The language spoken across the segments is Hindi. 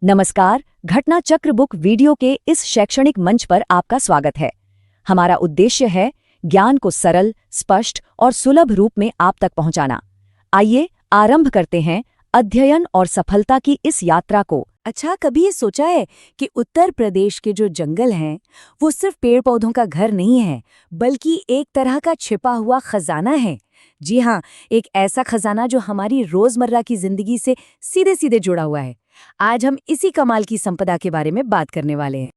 नमस्कार, घटना चक्र बुक वीडियो के इस शैक्षणिक मंच पर आपका स्वागत है। हमारा उद्देश्य है ज्ञान को सरल, स्पष्ट और सुलभ रूप में आप तक पहुंचाना। आइए आरंभ करते हैं अध्ययन और सफलता की इस यात्रा को। अच्छा, कभी ये सोचा है कि उत्तर प्रदेश के जो जंगल हैं वो सिर्फ पेड़ पौधों का घर नहीं है, बल्कि एक तरह का छिपा हुआ खजाना है। जी हाँ, एक ऐसा खजाना जो हमारी रोजमर्रा की जिंदगी से सीधे सीधे जुड़ा हुआ है। आज हम इसी कमाल की संपदा के बारे में बात करने वाले हैं।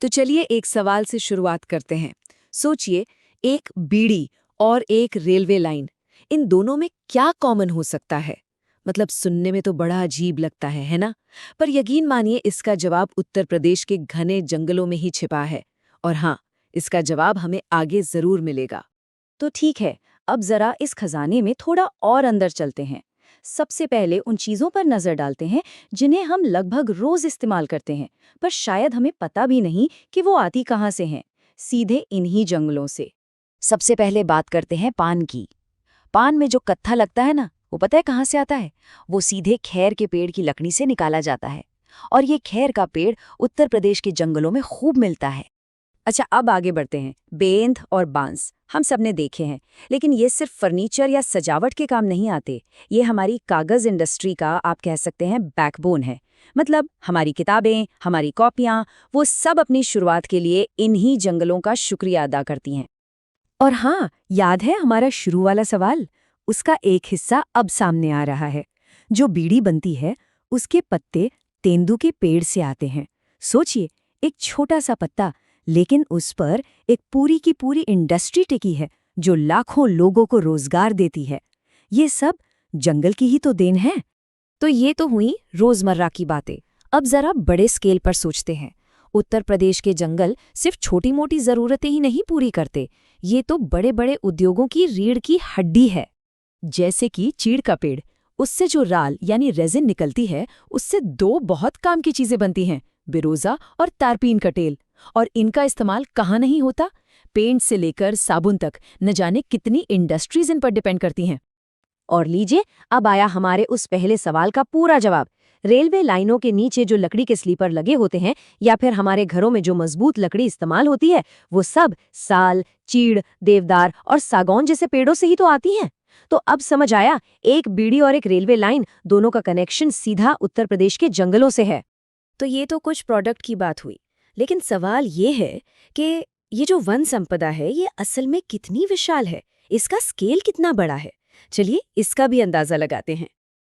तो चलिए एक सवाल से शुरुआत करते हैं। सोचिए, एक बीड़ी और एक रेलवे लाइन, इन दोनों में क्या कॉमन हो सकता है? मतलब सुनने में तो बड़ा अजीब लगता है ना? पर यकीन मानिए, इसका जवाब उत्तर प्रदेश के घने जंगलों में ही छिपा है। और हाँ, इसका जवाब हमें आगे जरूर मिलेगा। तो ठीक है, अब जरा इस खजाने में थोड़ा और अंदर चलते हैं। सबसे पहले उन चीजों पर नजर डालते हैं जिन्हें हम लगभग रोज इस्तेमाल करते हैं, पर शायद हमें पता भी नहीं कि वो आती कहाँ से हैं। सीधे इन्हीं जंगलों से। सबसे पहले बात करते हैं पान की। पान में जो कत्था लगता है ना, वो पता है कहाँ से आता है? वो सीधे खैर के पेड़ की लकड़ी से निकाला जाता है। और ये खैर का पेड़ उत्तर प्रदेश के जंगलों में खूब मिलता है। अच्छा, अब आगे बढ़ते हैं। बेंत और बांस हम सबने देखे हैं, लेकिन ये सिर्फ फर्नीचर या सजावट के काम नहीं आते। ये हमारी कागज इंडस्ट्री का, आप कह सकते हैं, बैकबोन है। मतलब हमारी किताबें, हमारी कॉपियां, वो सब अपनी शुरुआत के लिए इन्हीं जंगलों का शुक्रिया अदा करती हैं। और हाँ, याद है हमारा शुरू वाला सवाल? उसका एक हिस्सा अब सामने आ रहा है। जो बीड़ी बनती है, उसके पत्ते तेंदू के पेड़ से आते हैं। सोचिए, एक छोटा सा पत्ता, लेकिन उस पर एक पूरी की पूरी इंडस्ट्री टिकी है जो लाखों लोगों को रोजगार देती है। ये सब जंगल की ही तो देन है। तो ये तो हुई रोजमर्रा की बातें। अब जरा बड़े स्केल पर सोचते हैं। उत्तर प्रदेश के जंगल सिर्फ छोटी मोटी जरूरतें ही नहीं पूरी करते, ये तो बड़े बड़े उद्योगों की रीढ़ की हड्डी है। जैसे कि चीड़ का पेड़, उससे जो राल यानी रेजिन निकलती है, उससे दो बहुत काम की चीजें बनती हैं, बिरोजा और तारपीन का तेल। और इनका इस्तेमाल कहाँ नहीं होता? पेंट से लेकर साबुन तक न जाने कितनी इंडस्ट्रीज इन पर डिपेंड करती हैं। और लीजिए, अब आया हमारे उस पहले सवाल का पूरा जवाब। रेलवे लाइनों के नीचे जो लकड़ी के स्लीपर लगे होते हैं, या फिर हमारे घरों में जो मजबूत लकड़ी इस्तेमाल होती है, वो सब साल, चीड़, देवदार और सागौन जैसे पेड़ों से ही तो आती हैं। तो अब समझ आया, एक बीड़ी और एक रेलवे लाइन, दोनों का कनेक्शन सीधा उत्तर प्रदेश के जंगलों से है। तो ये तो कुछ प्रोडक्ट की बात हुई, लेकिन सवाल ये है कि ये जो वन संपदा है, ये असल में कितनी विशाल है? इसका स्केल कितना बड़ा है? चलिए इसका भी अंदाजा लगाते हैं।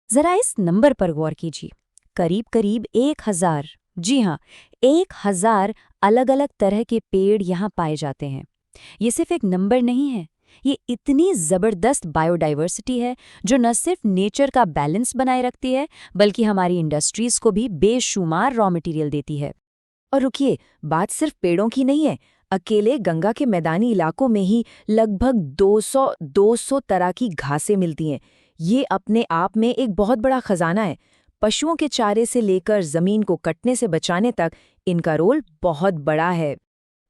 जरा इस नंबर पर गौर कीजिए। करीब करीब 1000, जी हाँ, 1000 अलग अलग तरह के पेड़ यहाँ पाए जाते हैं। ये सिर्फ एक नंबर नहीं है, ये इतनी जबरदस्त बायोडाइवर्सिटी है जो न सिर्फ नेचर का बैलेंस बनाए रखती है, बल्कि हमारी इंडस्ट्रीज को भी बेशुमार रॉ मटेरियल देती है। और रुकिए, बात सिर्फ पेड़ों की नहीं है। अकेले गंगा के मैदानी इलाकों में ही लगभग 200 तरह की घासें मिलती हैं। ये अपने आप में एक बहुत बड़ा खजाना है। पशुओं के चारे से लेकर जमीन को कटने से बचाने तक इनका रोल बहुत बड़ा है।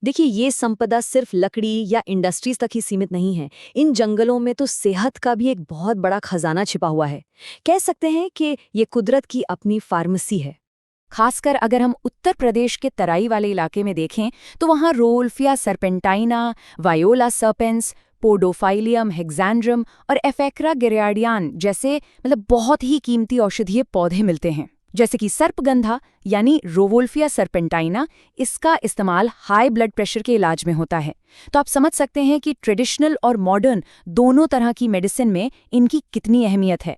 देखिए, ये संपदा सिर्फ लकड़ी या इंडस्ट्रीज तक ही सीमित नहीं है। इन जंगलों में तो सेहत का भी एक बहुत बड़ा खजाना छिपा हुआ है। कह सकते हैं कि ये कुदरत की अपनी फार्मेसी है। खासकर अगर हम उत्तर प्रदेश के तराई वाले इलाके में देखें, तो वहाँ रोल्फिया सर्पेंटाइना, वायोला सर्पेंस, पोडोफाइलियम हेक्सैंड्रम और एफेक्रा गिरियाडियान जैसे बहुत ही कीमती औषधीय पौधे मिलते हैं। जैसे कि सर्पगंधा यानी रोवोल्फिया सर्पेंटाइना, इसका इस्तेमाल हाई ब्लड प्रेशर के इलाज में होता है। तो आप समझ सकते हैं कि ट्रेडिशनल और मॉडर्न दोनों तरह की मेडिसिन में इनकी कितनी अहमियत है।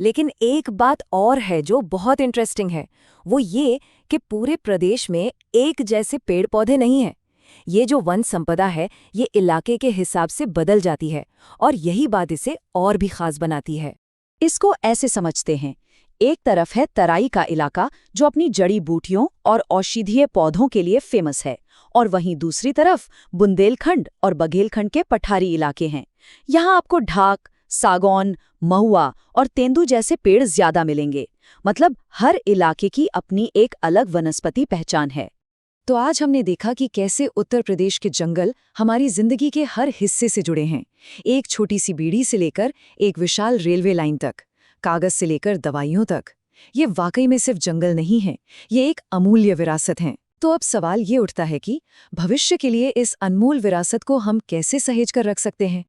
लेकिन एक बात और है जो बहुत इंटरेस्टिंग है, वो ये कि पूरे प्रदेश में एक जैसे पेड़ पौधे नहीं हैं। ये जो वन संपदा है, ये इलाके के हिसाब से बदल जाती है, और यही बात इसे और भी खास बनाती है। इसको ऐसे समझते हैं, एक तरफ है तराई का इलाका जो अपनी जड़ी बूटियों और औषधीय पौधों के लिए फेमस है, और वहीं दूसरी तरफ बुंदेलखंड और बघेलखंड के पठारी इलाके हैं। यहाँ आपको ढाक, सागौन, महुआ और तेंदू जैसे पेड़ ज्यादा मिलेंगे। मतलब हर इलाके की अपनी एक अलग वनस्पति पहचान है। तो आज हमने देखा कि कैसे उत्तर प्रदेश के जंगल हमारी जिंदगी के हर हिस्से से जुड़े हैं। एक छोटी सी बीड़ी से लेकर एक विशाल रेलवे लाइन तक, कागज से लेकर दवाइयों तक। ये वाकई में सिर्फ जंगल नहीं है, ये एक अमूल्य विरासत है। तो अब सवाल ये उठता है कि भविष्य के लिए इस अनमोल विरासत को हम कैसे सहेज कर रख सकते हैं।